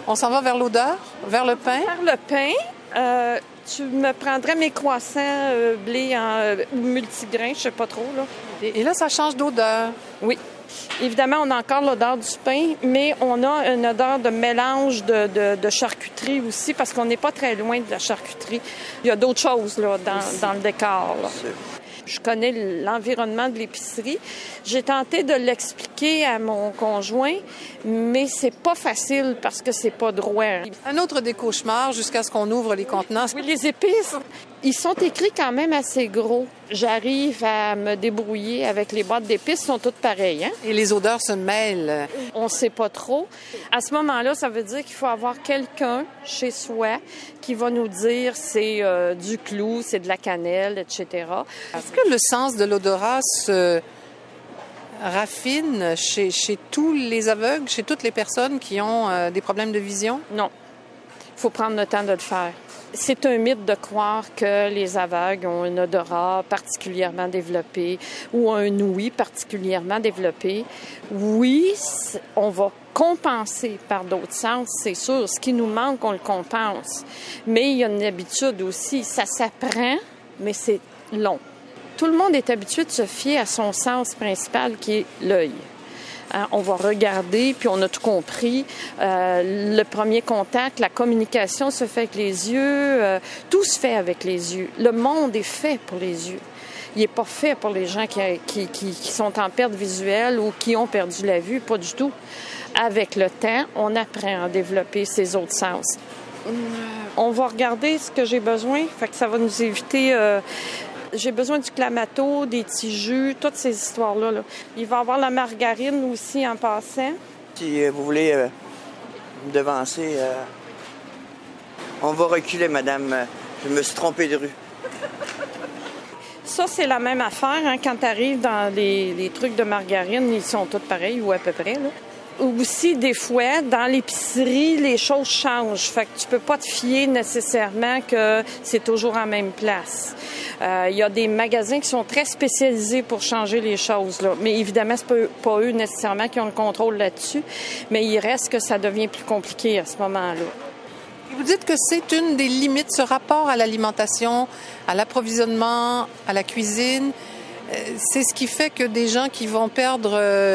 On s'en va vers l'odeur, vers le pain? Vers le pain, tu me prendrais mes croissants blé ou multigrains, je sais pas trop, là. Et là, ça change d'odeur. Oui. Évidemment, on a encore l'odeur du pain, mais on a une odeur de mélange de charcuterie aussi, parce qu'on n'est pas très loin de la charcuterie. Il y a d'autres choses là, dans le décor. Là. Je connais l'environnement de l'épicerie. J'ai tenté de l'expliquer à mon conjoint, mais c'est pas facile parce que c'est pas droit. Un autre des cauchemars jusqu'à ce qu'on ouvre les contenants. Oui, les épices, ils sont écrits quand même assez gros. J'arrive à me débrouiller avec les boîtes d'épices, sont toutes pareilles. Hein? Et les odeurs se mêlent. On sait pas trop. À ce moment-là, ça veut dire qu'il faut avoir quelqu'un chez soi qui va nous dire c'est du clou, c'est de la cannelle, etc. Est-ce que le sens de l'odorat se raffine chez tous les aveugles, chez toutes les personnes qui ont des problèmes de vision? Non. Il faut prendre le temps de le faire. C'est un mythe de croire que les aveugles ont un odorat particulièrement développé ou un ouïe particulièrement développé. Oui, on va compenser par d'autres sens, c'est sûr. Ce qui nous manque, on le compense. Mais il y a une habitude aussi. Ça s'apprend, mais c'est long. Tout le monde est habitué de se fier à son sens principal qui est l'œil. Hein, on va regarder, puis on a tout compris. Le premier contact, la communication se fait avec les yeux. Tout se fait avec les yeux. Le monde est fait pour les yeux. Il n'est pas fait pour les gens qui sont en perte visuelle ou qui ont perdu la vue, pas du tout. Avec le temps, on apprend à développer ces autres sens. On va regarder ce que j'ai besoin, fait que ça va nous éviter... J'ai besoin du clamato, des petits jus, toutes ces histoires-là. Là. Il va y avoir la margarine aussi en passant. Si vous voulez me devancer, on va reculer, madame. Je me suis trompé de rue. Ça, c'est la même affaire. Hein, quand tu arrives dans les trucs de margarine, ils sont tous pareils ou à peu près. Là. Aussi, des fois, dans l'épicerie, les choses changent. Fait que tu peux pas te fier nécessairement que c'est toujours en même place. Il y a des magasins qui sont très spécialisés pour changer les choses. Là. Mais évidemment, c'est pas eux nécessairement qui ont le contrôle là-dessus. Mais il reste que ça devient plus compliqué à ce moment-là. Vous dites que c'est une des limites, ce rapport à l'alimentation, à l'approvisionnement, à la cuisine. C'est ce qui fait que des gens qui vont perdre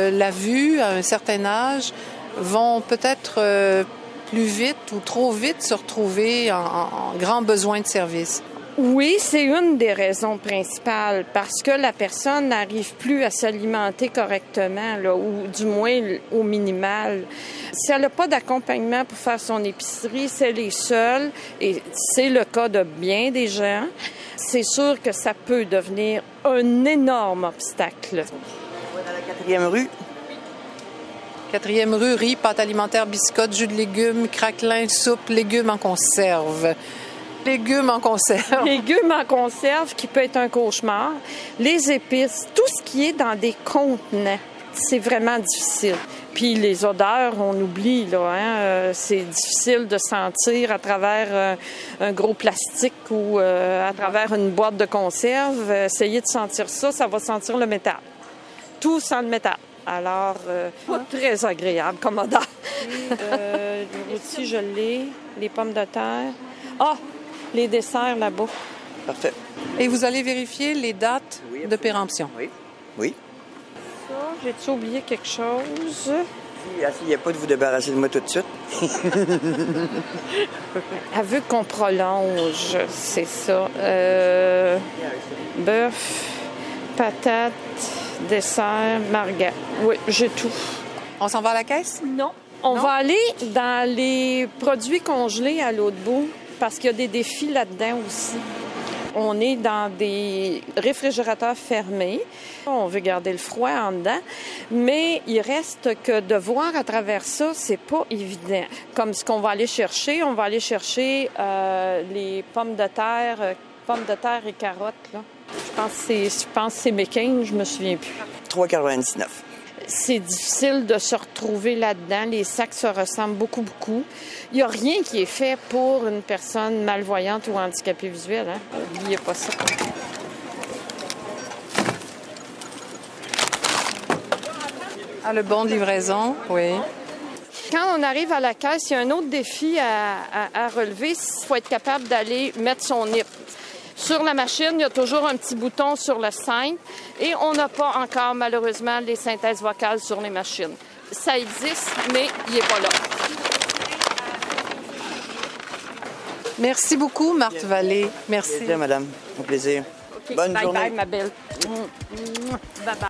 la vue à un certain âge vont peut-être plus vite ou trop vite se retrouver en grand besoin de service. Oui, c'est une des raisons principales parce que la personne n'arrive plus à s'alimenter correctement, là, ou du moins au minimal. Si elle n'a pas d'accompagnement pour faire son épicerie, si elle est seule, et c'est le cas de bien des gens, c'est sûr que ça peut devenir un énorme obstacle. On va dans la 4e rue. 4e rue, riz, pâte alimentaire, biscottes, jus de légumes, craquelins, soupe, légumes en conserve. Légumes en conserve. Légumes en conserve qui peut être un cauchemar. Les épices, tout ce qui est dans des contenants, c'est vraiment difficile. Puis les odeurs, on oublie, là, hein? C'est difficile de sentir à travers un gros plastique ou à travers une boîte de conserve. Essayez de sentir ça, ça va sentir le métal. Tout sent le métal. Alors, pas très agréable comme odeur. Le rôti, je l'ai. Les pommes de terre. Ah! Les desserts là-bas. Parfait. Et vous allez vérifier les dates de péremption. Oui. Oui. Ça, j'ai-tu oublié quelque chose? Il n'y a pas de vous débarrasser de moi tout de suite. Elle veut qu'on prolonge, c'est ça. Bœuf, patates, dessert, marga. Oui, j'ai tout. On s'en va à la caisse? Non. On va aller dans les produits congelés à l'autre bout. Parce qu'il y a des défis là-dedans aussi. On est dans des réfrigérateurs fermés. On veut garder le froid en dedans. Mais il reste que de voir à travers ça, c'est pas évident. Comme ce qu'on va aller chercher, on va aller chercher les pommes de terre et carottes. Là. Je pense que c'est McCain, je me souviens plus. 3,99. C'est difficile de se retrouver là-dedans. Les sacs se ressemblent beaucoup, beaucoup. Il n'y a rien qui est fait pour une personne malvoyante ou handicapée visuelle. Hein? N'oubliez pas ça. Ah, le bon de livraison, oui. Quand on arrive à la caisse, il y a un autre défi à relever. Il faut être capable d'aller mettre son NIP. Sur la machine, il y a toujours un petit bouton sur le sein et on n'a pas encore, malheureusement, les synthèses vocales sur les machines. Ça existe, mais il n'est pas là. Merci beaucoup, Marthe Vallée. Merci. Plaisir, madame. Au plaisir. Okay. Bonne journée. Bye bye, ma belle. Bye bye.